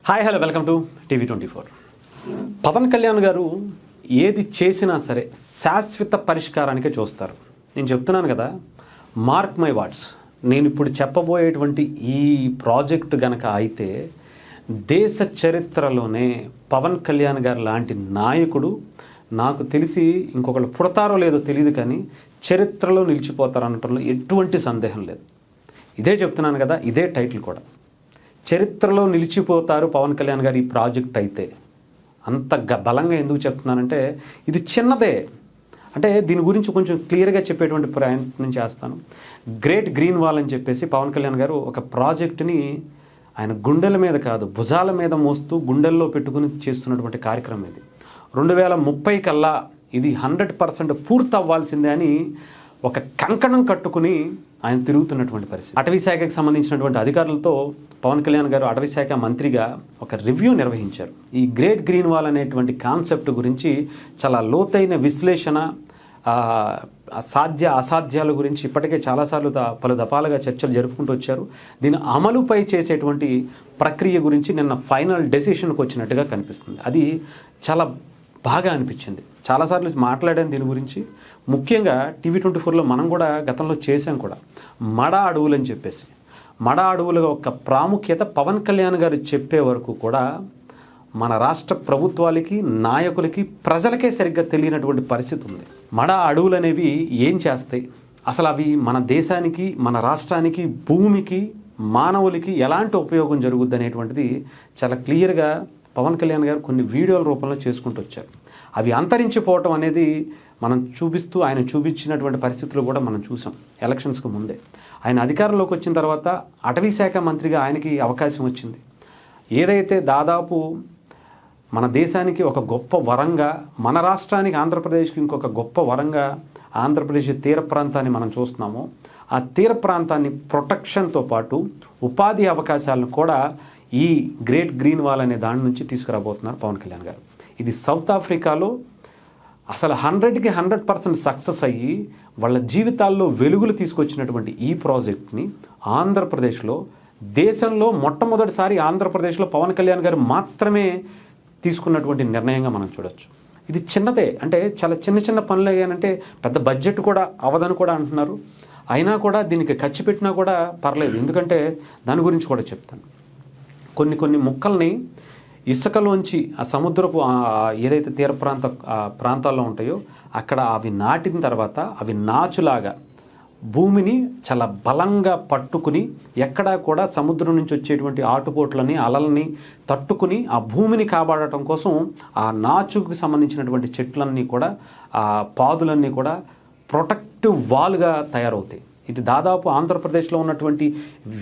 Hi hello welcome to టీవీ24. పవన్ కళ్యాణ్ గారు ఏది చేసినా సరే శాశ్వత పరిష్కారానికే చూస్తారు. నేను చెప్తున్నాను కదా, మార్క్ మై వర్డ్స్. నేను ఇప్పుడు చెప్పబోయేటువంటి ఈ ప్రాజెక్టు గనక అయితే దేశ చరిత్రలోనే పవన్ కళ్యాణ్ గారు లాంటి నాయకుడు నాకు తెలిసి ఇంకొకళ్ళు పుడతారో లేదో తెలియదు, కానీ చరిత్రలో నిలిచిపోతారు అనటంలో ఎటువంటి సందేహం లేదు. ఇదే చెప్తున్నాను కదా, ఇదే టైటిల్ కూడా. చరిత్రలో నిలిచిపోతారు పవన్ కళ్యాణ్ గారు ఈ ప్రాజెక్ట్ అయితే. అంత బలంగా ఎందుకు చెప్తున్నానంటే ఇది చిన్నదే, అంటే దీని గురించి కొంచెం క్లియర్గా చెప్పేటువంటి ప్రయత్నం చేస్తాను. గ్రేట్ గ్రీన్ వాల్ అని చెప్పేసి పవన్ కళ్యాణ్ గారు ఒక ప్రాజెక్టుని ఆయన గుండెల మీద కాదు భుజాల మీద మోస్తూ గుండెల్లో పెట్టుకుని చేస్తున్నటువంటి కార్యక్రమం ఇది. 2030 కల్లా ఇది 100% పూర్తి అవ్వాల్సిందే అని ఒక కంకణం కట్టుకుని ఆయన తిరుగుతున్నటువంటి పరిస్థితి. అటవీ శాఖకి సంబంధించినటువంటి అధికారులతో పవన్ కళ్యాణ్ గారు అటవీ శాఖ మంత్రిగా ఒక రివ్యూ నిర్వహించారు. ఈ గ్రేట్ గ్రీన్ వాల్ అనేటువంటి కాన్సెప్ట్ గురించి చాలా లోతైన విశ్లేషణ, సాధ్య అసాధ్యాల గురించి ఇప్పటికే చాలాసార్లు పలు దఫాలుగా చర్చలు జరుపుకుంటూ వచ్చారు. దీని అమలుపై చేసేటువంటి ప్రక్రియ గురించి నిన్న ఫైనల్ డెసిషన్కి వచ్చినట్టుగా కనిపిస్తుంది. అది చాలా బాగా అనిపించింది. చాలాసార్లు మాట్లాడాను దీని గురించి. ముఖ్యంగా టీవీ24లో మనం కూడా గతంలో చేసాం కూడా. మడ అడవులు అని చెప్పేసి, మడ అడవుల యొక్క ప్రాముఖ్యత పవన్ కళ్యాణ్ గారు చెప్పే వరకు కూడా మన రాష్ట్ర ప్రభుత్వాలకి, నాయకులకి, ప్రజలకే సరిగ్గా తెలియనటువంటి పరిస్థితి ఉంది. మడ అడవులు అనేవి ఏం చేస్తాయి, అసలు అవి మన దేశానికి, మన రాష్ట్రానికి, భూమికి, మానవులకి ఎలాంటి ఉపయోగం జరుగుద్ది అనేటువంటిది చాలా క్లియర్గా పవన్ కళ్యాణ్ గారు కొన్ని వీడియోల రూపంలో చేసుకుంటూ వచ్చారు. అవి అంతరించిపోవటం అనేది మనం చూపిస్తూ ఆయన చూపించినటువంటి పరిస్థితులు కూడా మనం చూసాం. ఎలక్షన్స్కి ముందే ఆయన అధికారంలోకి వచ్చిన తర్వాత అటవీ శాఖ మంత్రిగా ఆయనకి అవకాశం వచ్చింది. ఏదైతే దాదాపు మన దేశానికి ఒక గొప్ప వరంగా, మన రాష్ట్రానికి ఆంధ్రప్రదేశ్కి ఇంకొక గొప్ప వరంగా ఆంధ్రప్రదేశ్ తీర ప్రాంతాన్ని మనం చూస్తున్నామో, ఆ తీర ప్రాంతాన్ని ప్రొటెక్షన్తో పాటు ఉపాధి అవకాశాలను కూడా ఈ గ్రేట్ గ్రీన్ వాల్ అనే దాని నుంచి తీసుకురాబోతున్నారు పవన్ కళ్యాణ్ గారు. ఇది సౌత్ ఆఫ్రికాలో అసలు 100కి 100% సక్సెస్ అయ్యి వాళ్ళ జీవితాల్లో వెలుగులు తీసుకొచ్చినటువంటి ఈ ప్రాజెక్ట్ని ఆంధ్రప్రదేశ్లో, దేశంలో మొట్టమొదటిసారి ఆంధ్రప్రదేశ్లో పవన్ కళ్యాణ్ గారు మాత్రమే తీసుకున్నటువంటి నిర్ణయంగా మనం చూడొచ్చు. ఇది చిన్నదే, అంటే చాలా చిన్న చిన్న పనులు అయ్యానంటే పెద్ద బడ్జెట్ కూడా అవ్వదని కూడా అంటున్నారు. అయినా కూడా దీనికి ఖర్చు పెట్టినా కూడా పర్లేదు, ఎందుకంటే దాని గురించి కూడా చెప్తాను. కొన్ని ముక్కల్ని ఇసుకలోంచి ఆ సముద్రపు ఏదైతే తీర ప్రాంతాల్లో ఉంటాయో అక్కడ అవి నాటిన తర్వాత అవి నాచులాగా భూమిని చాలా బలంగా పట్టుకుని, ఎక్కడా కూడా సముద్రం నుంచి వచ్చేటువంటి ఆటుపోట్లని, అలల్ని తట్టుకుని ఆ భూమిని కాపాడటం కోసం ఆ నాచుకు సంబంధించినటువంటి చెట్లన్నీ కూడా, ఆ పాదులన్నీ కూడా ప్రొటెక్టివ్ వాల్గా తయారవుతాయి. ఇది దాదాపు ఆంధ్రప్రదేశ్లో ఉన్నటువంటి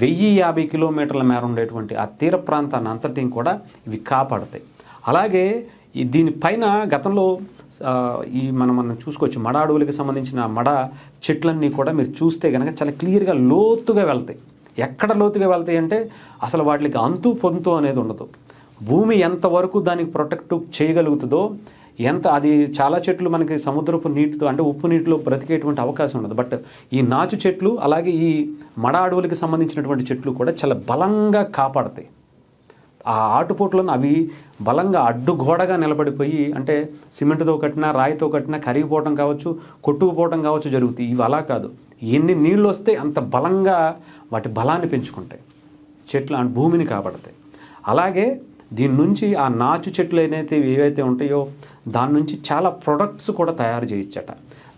1050 కిలోమీటర్ల మేర ఉండేటువంటి ఆ తీర ప్రాంతాన్ని అంతటిని కూడా ఇవి కాపాడతాయి. అలాగే దీనిపైన గతంలో మనం చూసుకోవచ్చు, మడ అడవులకి సంబంధించిన మడ చెట్లన్నీ కూడా మీరు చూస్తే కనుక చాలా క్లియర్గా లోతుగా వెళ్తాయి. ఎక్కడ లోతుగా వెళ్తాయి అంటే అసలు వాటికి అంతు పొంతు అనేది ఉండదు. భూమి ఎంతవరకు దానికి ప్రొటెక్ట్ చేయగలుగుతుందో, అది చాలా చెట్లు మనకి సముద్రపు నీటితో, అంటే ఉప్పు నీటిలో బ్రతికేటువంటి అవకాశం ఉండదు. బట్ ఈ నాచు చెట్లు, అలాగే ఈ మడ అడవులకి సంబంధించినటువంటి చెట్లు కూడా చాలా బలంగా కాపాడతాయి. ఆ ఆటుపోట్లను అవి బలంగా అడ్డుగోడగా నిలబడిపోయి, అంటే సిమెంట్తో కట్టినా, రాయితో కట్టినా కరిగిపోవటం కావచ్చు, కొట్టుకుపోవటం కావచ్చు జరుగుతాయి. ఇవి అలా కాదు, ఎన్ని నీళ్ళు వస్తే అంత బలంగా వాటి బలాన్ని పెంచుకుంటాయి. చెట్లు భూమిని కాపాడతాయి. అలాగే దీని నుంచి ఆ నాచు చెట్లు ఏవైతే ఉంటాయో దాని నుంచి చాలా ప్రొడక్ట్స్ కూడా తయారు చేయొచ్చట.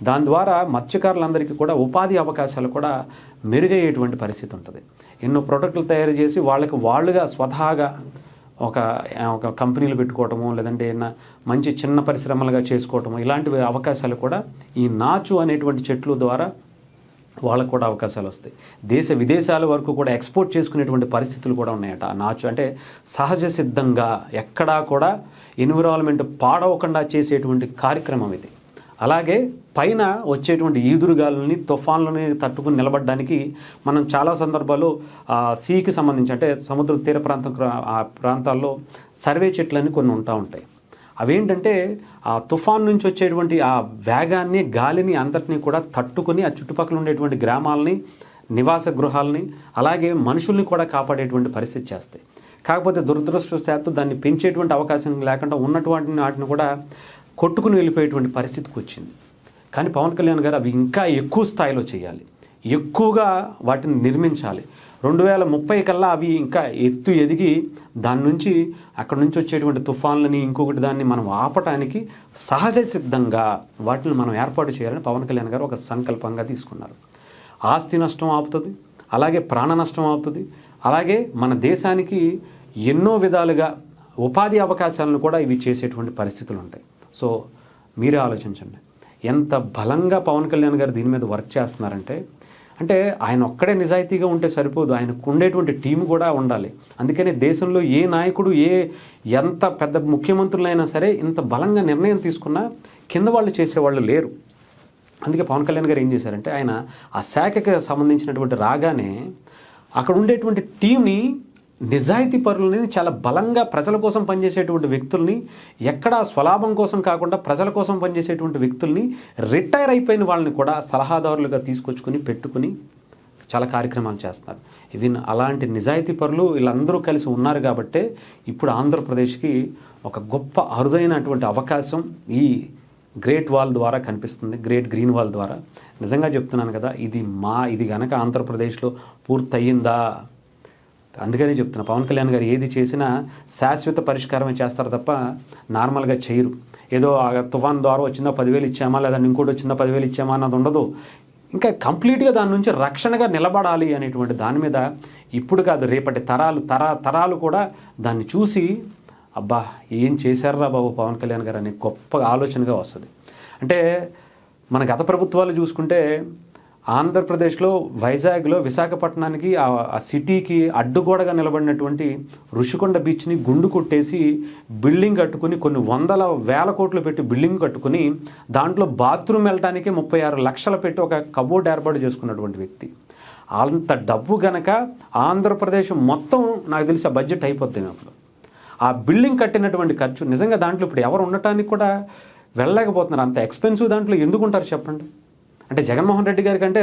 దాని ద్వారా మత్స్యకారులందరికీ కూడా ఉపాధి అవకాశాలు కూడా మెరుగయ్యేటువంటి పరిస్థితి ఉంటుంది. ఎన్నో ప్రొడక్టులు తయారు చేసి వాళ్ళుగా స్వతహాగా ఒక కంపెనీలు పెట్టుకోవటము, లేదంటే మంచి చిన్న పరిశ్రమలుగా చేసుకోవటము, ఇలాంటి అవకాశాలు కూడా ఈ నాచు అనేటువంటి చెట్లు ద్వారా వాళ్ళకు కూడా అవకాశాలు వస్తాయి. దేశ విదేశాల వరకు కూడా ఎక్స్పోర్ట్ చేసుకునేటువంటి పరిస్థితులు కూడా ఉన్నాయట. ఆ నాచు అంటే సహజ సిద్ధంగా ఎక్కడా కూడా ఎన్విరాన్మెంట్ పాడవకుండా చేసేటువంటి కార్యక్రమం ఇది. అలాగే పైన వచ్చేటువంటి ఈదురుగాలని, తుఫాన్లని తట్టుకుని నిలబడడానికి మనం చాలా సందర్భాల్లో సీకి సంబంధించి, అంటే సముద్ర తీర ప్రాంతాల్లో సర్వే చెట్లని కొన్ని ఉంటాయి. అవేంటంటే ఆ తుఫాన్ నుంచి వచ్చేటువంటి ఆ వేగాన్ని, గాలిని అంతటినీ కూడా తట్టుకుని ఆ చుట్టుపక్కల ఉండేటువంటి గ్రామాలని, నివాస గృహాలని, అలాగే మనుషుల్ని కూడా కాపాడేటువంటి పరిస్థితి చేస్తాయి. కాకపోతే దురదృష్టవశాత్తు దాన్ని పెంచేటువంటి అవకాశం లేకుండా ఉన్నటువంటి వాటిని కూడా కొట్టుకుని వెళ్ళిపోయేటువంటి పరిస్థితికి వచ్చింది. కానీ పవన్ కళ్యాణ్ గారు అవి ఇంకా ఎక్కువ స్థాయిలో చేయాలి, ఎక్కువగా వాటిని నిర్మించాలి. 2030 కల్లా అవి ఇంకా ఎత్తు ఎదిగి దాని నుంచి అక్కడి నుంచి వచ్చేటువంటి తుఫాన్లని ఇంకొకటి దాన్ని మనం ఆపటానికి సహజ సిద్ధంగా వాటిని మనం ఏర్పాటు చేయాలని పవన్ కళ్యాణ్ గారు ఒక సంకల్పంగా తీసుకున్నారు. ఆస్తి నష్టం ఆపుతుంది, అలాగే ప్రాణ నష్టం ఆపుతుంది, అలాగే మన దేశానికి ఎన్నో విధాలుగా ఉపాధి అవకాశాలను కూడా ఇవి చేసేటువంటి పరిస్థితులు ఉంటాయి. సో మీరే ఆలోచించండి ఎంత బలంగా పవన్ కళ్యాణ్ గారు దీని మీద వర్క్ చేస్తున్నారంటే, అంటే ఆయన ఒక్కడే నిజాయితీగా ఉంటే సరిపోదు, ఆయనకు ఉండేటువంటి టీం కూడా ఉండాలి. అందుకనే దేశంలో ఏ నాయకుడు ఎంత పెద్ద ముఖ్యమంత్రులైనా సరే ఇంత బలంగా నిర్ణయం తీసుకున్నా కింద వాళ్ళు చేసేవాళ్ళు లేరు. అందుకే పవన్ కళ్యాణ్ గారు ఏం చేశారంటే, ఆయన ఆ శాఖకి సంబంధించినటువంటి రాగానే అక్కడ ఉండేటువంటి టీంని, నిజాయితీ పరులని, చాలా బలంగా ప్రజల కోసం పనిచేసేటువంటి వ్యక్తుల్ని, ఎక్కడా స్వలాభం కోసం కాకుండా ప్రజల కోసం పనిచేసేటువంటి వ్యక్తుల్ని, రిటైర్ అయిపోయిన వాళ్ళని కూడా సలహాదారులుగా తీసుకొచ్చుకొని పెట్టుకుని చాలా కార్యక్రమాలు చేస్తున్నారు. ఈవెన్ అలాంటి నిజాయితీ పరులు వీళ్ళందరూ కలిసి ఉన్నారు కాబట్టే ఇప్పుడు ఆంధ్రప్రదేశ్కి ఒక గొప్ప అరుదైనటువంటి అవకాశం ఈ గ్రేట్ వాల్ ద్వారా కనిపిస్తుంది, గ్రేట్ గ్రీన్ వాల్ ద్వారా. నిజంగా చెప్తున్నాను కదా, ఇది కనుక ఆంధ్రప్రదేశ్లో పూర్తయిందా, అందుకనే చెప్తున్నా, పవన్ కళ్యాణ్ గారు ఏది చేసినా శాశ్వత పరిష్కారమే చేస్తారు తప్ప నార్మల్గా చేయరు. ఏదో తుఫాన్ ద్వారా వచ్చిందా 10,000 ఇచ్చామా, లేదా ఇంకోటి వచ్చిందా 10,000 ఇచ్చామా అన్నది ఉండదు. ఇంకా కంప్లీట్గా దాని నుంచి రక్షణగా నిలబడాలి అనేటువంటి దాని మీద ఇప్పుడు కాదు, రేపటి తరాలు కూడా దాన్ని చూసి అబ్బా ఏం చేశారా బాబు పవన్ కళ్యాణ్ గారు అనే గొప్ప ఆలోచనగా వస్తుంది. అంటే మన గత ప్రభుత్వాలు చూసుకుంటే ఆంధ్రప్రదేశ్లో వైజాగ్లో విశాఖపట్నానికి ఆ సిటీకి అడ్డుగోడగా నిలబడినటువంటి ఋషికొండ బీచ్ని గుండు కొట్టేసి బిల్డింగ్ కట్టుకుని కొన్ని వేల కోట్లు పెట్టి బిల్డింగ్ కట్టుకుని దాంట్లో బాత్రూమ్ వెళ్ళడానికి 36 లక్షలు పెట్టి ఒక కబోర్డ్ ఏర్పాటు చేసుకున్నటువంటి వ్యక్తి. అంత డబ్బు గనక ఆంధ్రప్రదేశ్ మొత్తం నాకు తెలిసి ఆ బడ్జెట్ అయిపోద్ది. అప్పుడు ఆ బిల్డింగ్ కట్టినటువంటి ఖర్చు నిజంగా దాంట్లో ఇప్పుడు ఎవరు ఉండటానికి కూడా వెళ్ళలేకపోతున్నారు. అంత ఎక్స్పెన్సివ్ దాంట్లో ఎందుకు ఉంటారు చెప్పండి. అంటే జగన్మోహన్ రెడ్డి గారి కంటే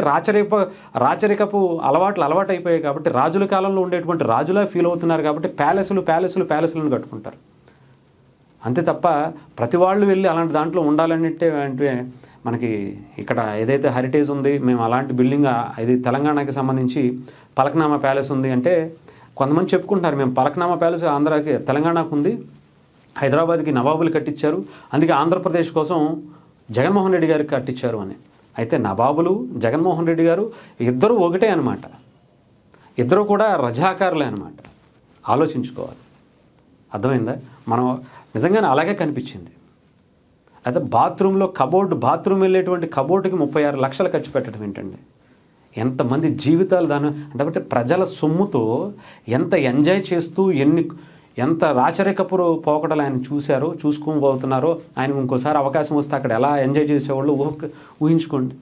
రాచరికపు అలవాటు అయిపోయాయి కాబట్టి రాజుల కాలంలో ఉండేటువంటి రాజులా ఫీల్ అవుతున్నారు కాబట్టి ప్యాలెస్లను కట్టుకుంటారు. అంతే తప్ప ప్రతి వాళ్ళు వెళ్ళి అలాంటి దాంట్లో అంటే మనకి ఇక్కడ ఏదైతే హెరిటేజ్ ఉంది, మేము అలాంటి బిల్డింగ్, ఇది తెలంగాణకి సంబంధించి పలకనామా ప్యాలెస్ ఉంది అంటే కొంతమంది చెప్పుకుంటున్నారు, మేము పలకనామా ప్యాలెస్ ఆంధ్రాకి తెలంగాణకు ఉంది, హైదరాబాద్కి నవాబులు కట్టించారు, అందుకే ఆంధ్రప్రదేశ్ కోసం జగన్మోహన్ రెడ్డి గారికి కట్టించారు అని. అయితే నవాబులు జగన్మోహన్ రెడ్డి గారు ఇద్దరూ ఒకటే అనమాట, ఇద్దరు కూడా రజాకారులే అనమాట. ఆలోచించుకోవాలి, అర్థమైందా? మనం నిజంగానే అలాగే కనిపించింది. అయితే బాత్రూమ్ వెళ్ళేటువంటి కబోర్డుకి 36 లక్షలు ఖర్చు పెట్టడం ఏంటండి? ఎంతమంది జీవితాలు అంటే ప్రజల సొమ్ముతో ఎంత ఎంజాయ్ చేస్తూ ఎంత రాచరికపు పోకడలు ఆయన చూసుకొని పోతున్నారో, ఆయన ఇంకోసారి అవకాశం వస్తే అక్కడ ఎలా ఎంజాయ్ చేసేవాళ్ళు ఊహించుకోండి.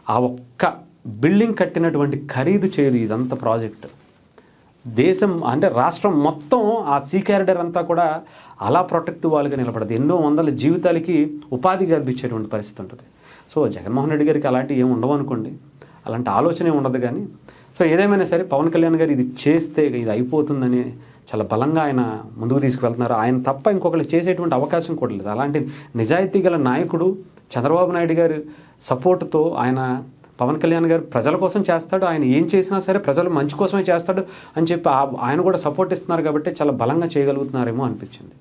ఆ ఒక్క బిల్డింగ్ కట్టినటువంటి ఖరీదు చేయదు ఇదంతా ప్రాజెక్టు. దేశం అంటే రాష్ట్రం మొత్తం ఆ సీ క్యారిడర్ అంతా కూడా అలా ప్రొటెక్టివ్ వాళ్ళుగా నిలబడదు. ఎన్నో వందల జీవితాలకి ఉపాధి కల్పించేటువంటి పరిస్థితి ఉంటుంది. సో జగన్మోహన్ రెడ్డి గారికి అలాంటివి ఏమి ఉండవు అనుకోండి, అలాంటి ఆలోచనే ఉండదు. కానీ సో ఏదేమైనా సరే పవన్ కళ్యాణ్ గారు ఇది చేస్తే ఇది అయిపోతుందని చాలా బలంగా ఆయన ముందుకు తీసుకువెళ్తున్నారు. ఆయన తప్ప ఇంకొకరు చేసేటువంటి అవకాశం కూడా లేదు. అలాంటి నిజాయితీ గల నాయకుడు చంద్రబాబు నాయుడు గారి సపోర్టుతో పవన్ కళ్యాణ్ గారు ప్రజల కోసం చేస్తాడు, ఆయన ఏం చేసినా సరే ప్రజలు మంచి కోసమే చేస్తాడు అని చెప్పి ఆయన కూడా సపోర్ట్ ఇస్తున్నారు కాబట్టి చాలా బలంగా చేయగలుగుతున్నారేమో అనిపించింది.